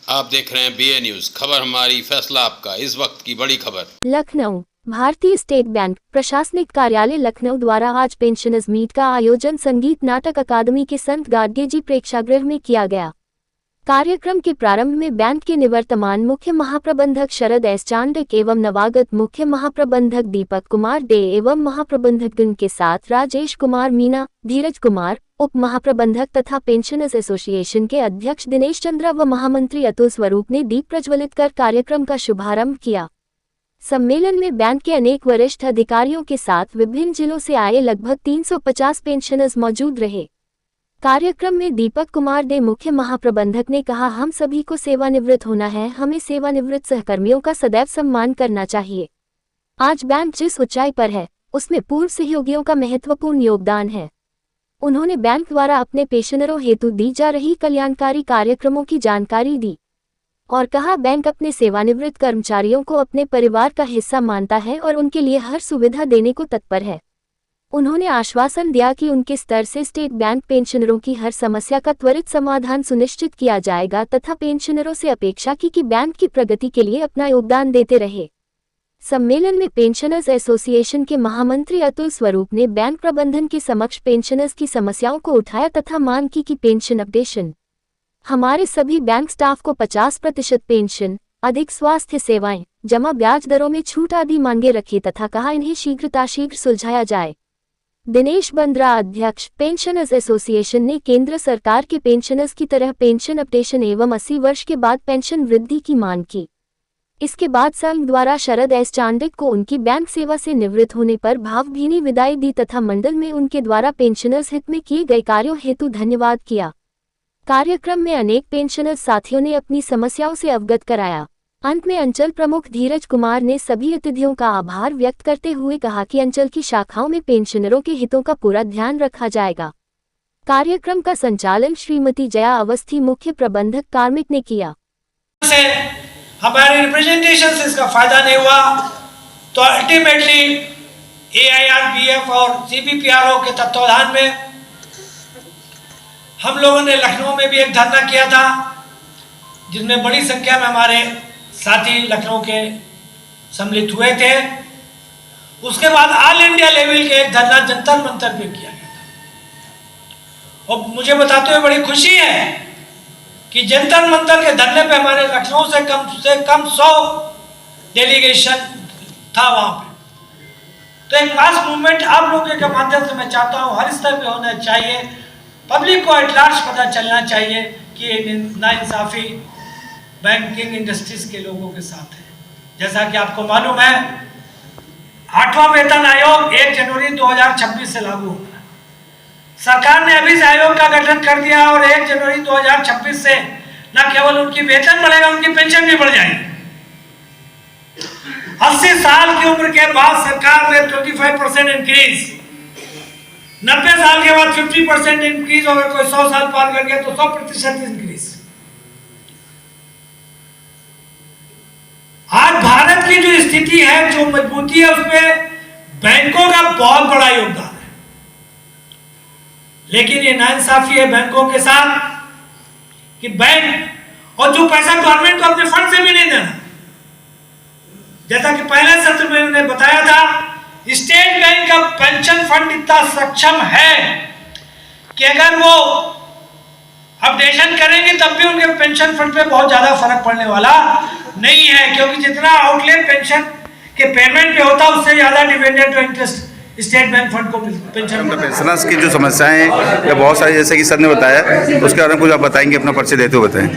आप देख रहे हैं BA न्यूज, खबर हमारी फैसला आपका। इस वक्त की बड़ी खबर। लखनऊ भारतीय स्टेट बैंक प्रशासनिक कार्यालय लखनऊ द्वारा आज पेंशनर्स मीट का आयोजन संगीत नाटक अकादमी के संत गाडगे जी प्रेक्षागृह में किया गया। कार्यक्रम के प्रारंभ में बैंक के निवर्तमान मुख्य महाप्रबंधक शरद एस चांडिक एवं नवागत मुख्य महाप्रबंधक दीपक कुमार डे एवं महाप्रबंधकगण के साथ राजेश कुमार मीना, धीरज कुमार, उप महाप्रबंधक तथा पेंशनर्स एसोसिएशन के अध्यक्ष दिनेश चंद्रा व महामंत्री अतुल स्वरूप ने दीप प्रज्वलित कर कार्यक्रम का शुभारंभ किया। सम्मेलन में बैंक के अनेक वरिष्ठ अधिकारियों के साथ विभिन्न जिलों से आए लगभग 350 पेंशनर्स मौजूद रहे। कार्यक्रम में दीपक कुमार डे मुख्य महाप्रबंधक ने कहा, हम सभी को सेवानिवृत्त होना है, हमें सेवानिवृत्त सहकर्मियों का सदैव सम्मान करना चाहिए। आज बैंक जिस ऊंचाई पर है उसमें पूर्व सहयोगियों का महत्वपूर्ण योगदान है। उन्होंने बैंक द्वारा अपने पेंशनरों हेतु दी जा रही कल्याणकारी कार्यक्रमों की जानकारी दी और कहा, बैंक अपने सेवानिवृत्त कर्मचारियों को अपने परिवार का हिस्सा मानता है और उनके लिए हर सुविधा देने को तत्पर है। उन्होंने आश्वासन दिया कि उनके स्तर से स्टेट बैंक पेंशनरों की हर समस्या का त्वरित समाधान सुनिश्चित किया जाएगा तथा पेंशनरों से अपेक्षा की कि बैंक की प्रगति के लिए अपना योगदान देते रहे। सम्मेलन में पेंशनर्स एसोसिएशन के महामंत्री अतुल स्वरूप ने बैंक प्रबंधन के समक्ष पेंशनर्स की समस्याओं को उठाया तथा मांग की कि पेंशन अपडेशन हमारे सभी बैंक स्टाफ को 50% पेंशन, अधिक स्वास्थ्य सेवाएं, जमा ब्याज दरों में छूट आदि मांगे रखी तथा कहा इन्हें शीघ्र सुलझाया जाए। दिनेश बंद्रा अध्यक्ष पेंशनर्स एसोसिएशन ने केंद्र सरकार के पेंशनर्स की तरह पेंशन अपडेशन एवं 80 वर्ष के बाद पेंशन वृद्धि की मांग की। इसके बाद संघ द्वारा शरद एस चांडिक को उनकी बैंक सेवा से निवृत्त होने पर भावभीनी विदाई दी तथा मंडल में उनके द्वारा पेंशनर्स हित में किए गए कार्यों हेतु धन्यवाद किया। कार्यक्रम में अनेक पेंशनर्स साथियों ने अपनी समस्याओं से अवगत कराया। अंत में अंचल प्रमुख धीरज कुमार ने सभी अतिथियों का आभार व्यक्त करते हुए कहा कि अंचल की शाखाओं में पेंशनरों के हितों का पूरा ध्यान रखा जाएगा। कार्यक्रम का संचालन श्रीमती जया अवस्थी मुख्य प्रबंधक कार्मिक ने किया। हमारे रिप्रेजेंटेशन से इसका फायदा नहीं हुआ तो अल्टीमेटली AIRBF और CBPRO के तत्वाधान में हम लोगों ने लखनऊ में भी एक धरना किया था, जिसमें बड़ी संख्या में हमारे साथी लखनऊ के सम्मिलित हुए थे। उसके बाद ऑल इंडिया लेवल के एक धरना जंतर मंतर पे किया गया था और मुझे बताते हुए बड़ी खुशी है कि जंतर मंतर के धरने पे हमारे लखनऊ से कम 100 डेलीगेशन था वहाँ पे। तो एक मास मूवमेंट आप लोगों के माध्यम से मैं चाहता हूँ हर स्तर पे होना चाहिए। पब्लिक को एट लार्ज पता चलना चाहिए कि नाइंसाफी बैंकिंग इंडस्ट्रीज के लोगों के साथ है। जैसा कि आपको मालूम है, 8वां वेतन आयोग 1 जनवरी 2026 से लागू होगा। सरकार ने अभी से आयोग का गठन कर दिया और 1 जनवरी 2026 से न केवल उनकी वेतन बढ़ेगा, उनकी पेंशन भी बढ़ जाएगी। 80 साल की उम्र के बाद सरकार ने 25% इंक्रीज, 90 साल के बाद 50% इंक्रीज, अगर कोई 100 साल पार कर गया तो 100% इंक्रीज। आज भारत की जो स्थिति है, जो मजबूती है, उसमें बैंकों का बहुत बड़ा योगदान है। लेकिन ये नाइंसाफी है बैंकों के साथ कि बैंक और जो पैसा गवर्नमेंट को अपने फंड से भी नहीं देना। जैसा कि पहले सत्र में मैंने बताया था, स्टेट बैंक का पेंशन फंड इतना सक्षम है कि अगर वो अपडेशन करेंगे तब भी उनके पेंशन फंड पे बहुत ज्यादा फर्क पड़ने वाला नहीं है, क्योंकि जितना आउटले पेंशन के पेमेंट पे होता है उससे ज्यादा dividend interest state bank fund को पेंशन। पेंशनर्स की जो समस्याएं हैं या बहुत सारी, जैसे कि सर ने बताया, उसके बारे में कुछ आप बताएंगे, अपना परिचय देते हुए बताएं।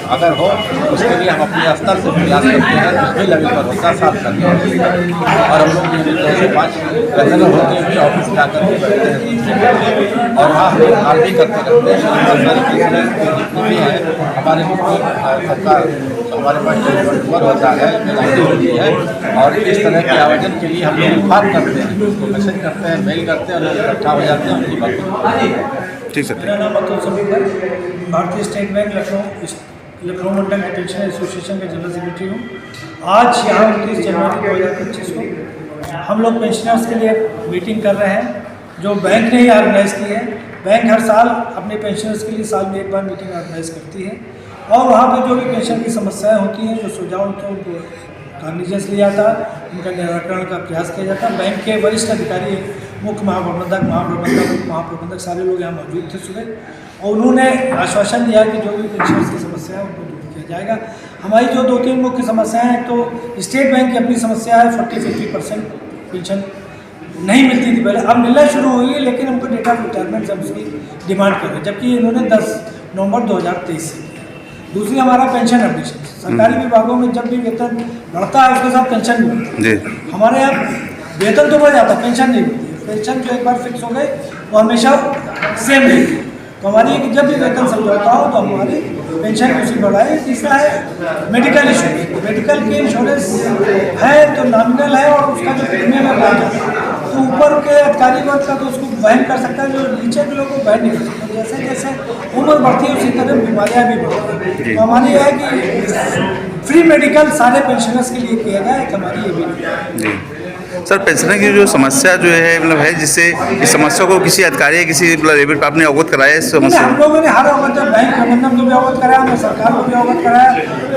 अगर हो उसके लिए हम अपने स्तर से प्रयास करते हैं, जो लेवल पर होता साफ करते हैं और हम लोग 2 से 5 पैदल होते हुए ऑफिस जाकर के बैठते हैं और वहाँ हम काम भी करते रहते हैं। जितने भी है हमारे सरकार हमारे पास जो होता है होती है और इस तरह के आयोजन के लिए हम लोग इन्फॉर्म करते हैं, उसको मैसेज करते हैं, मेल करते हैं और लोग इकट्ठा हो जाते हैं, उनकी बात। ठीक सर। मेरा नाम अतुल स्वरूप है, भारतीय स्टेट बैंक लखनऊ मंडल के पेंशन एसोसिएशन के जनरल सेक्रेटरी हूँ। आज यहाँ 29 जनवरी 2025 को हम लोग पेंशनर्स के लिए मीटिंग कर रहे हैं, जो बैंक ने ही ऑर्गेनाइज़ की है। बैंक हर साल अपने पेंशनर्स के लिए साल में एक बार मीटिंग ऑर्गेनाइज करती है और वहाँ पे जो भी पेंशन की समस्याएं होती हैं, जो सुझाव होते हैं, उनको कॉग्निजेंस लिया जाता है, उनका निराकरण का प्रयास किया जाता है। बैंक के वरिष्ठ अधिकारी, मुख्य महाप्रबंधक सारे लोग यहाँ मौजूद थे सुबह, और उन्होंने आश्वासन दिया कि जो भी पेंशनर्स की समस्या है उनको दूर किया जाएगा। हमारी जो 2-3 मुख्य समस्याएं हैं, तो स्टेट बैंक की अपनी समस्या है, 40-50% पेंशन नहीं मिलती थी पहले, अब मिलना शुरू हुई है, लेकिन हमको डेट ऑफ रिटायरमेंट से उसकी डिमांड कर रहे हैं, जबकि इन्होंने 10 नवंबर 2023 से किया। दूसरी हमारा पेंशन अपडेशन, सरकारी विभागों में जब भी वेतन बढ़ता है उसके साथ पेंशन भी बढ़ती है। हमारे यहाँ वेतन तो बढ़ जाता है, पेंशन नहीं बढ़ती है। पेंशन जो एक बार फिक्स हो गई वो हमेशा सेम रहेगी। तो हमारी जब भी वेतन समझौता हो तो हमारी पेंशन उसी बढ़ाए। तीसरा है मेडिकल इंश्योरेंस। मेडिकल के इंश्योरेंस है तो नॉमिनल है और उसका जो प्रीमियम है बढ़ जाता है, तो ऊपर के अधिकारी वर्ग का तो उसको वहन कर सकता है, जो नीचे के लोगों को वहन नहीं कर सकता। जैसे जैसे उम्र बढ़ती है उसी तरह बीमारियाँ भी बढ़ती हैं। तो हमारी है कि फ्री मेडिकल सारे पेंशनर्स के लिए किया जाए, एक हमारी ये भी। सर, पेंशनर की जो समस्या जो है मतलब है, जिससे इस समस्या को किसी अधिकारी या किसी लेवल पर आपने अवगत कराया इस समस्या? हम लोगों ने हर अवगत, बैंक प्रबंधन को भी अवगत कराया, हमने सरकार को भी अवगत कराया।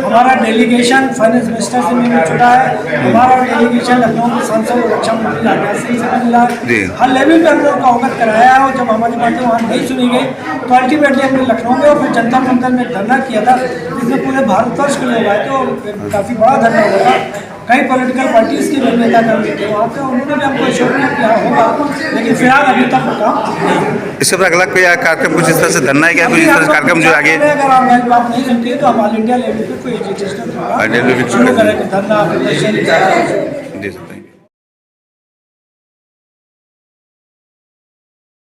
हमारा डेलीगेशन फाइनेंस मिनिस्टर से भी मिल चुका है, हमारा डेलीगेशन लखनऊ के सांसद और रक्षा मंत्री राजनाथ सिंह से मिला है। हर लेवल पर हम लोग को अवगत कराया है, और जब हमारी बातें वहाँ नहीं सुनी गई तो अल्टीमेटली हमने लखनऊ में और फिर जनता मंदिर में धरना किया था, जिसमें पूरे भारतवर्ष के लोग आए थे और काफ़ी बड़ा धरना हुआ। कई पॉलिटिकल पार्टीज़ के भी नेता कर्मी थे वहाँ पे, उन्होंने भी हमको श्योर किया कि हाँ होगा, लेकिन फिलहाल अभी तक काम नहीं। इसके बाद अगला कोई कार्यक्रम कुछ इस तरह से धरना है क्या, कुछ इस तरह से कार्यक्रम जो आगे? अगर आप बात नहीं सुनती है तो हम ऑल इंडिया लेवल पे कोई एजुकेशनल प्रोग्राम शुरू करेंगे, धरना प्रदर्शन। जी सर।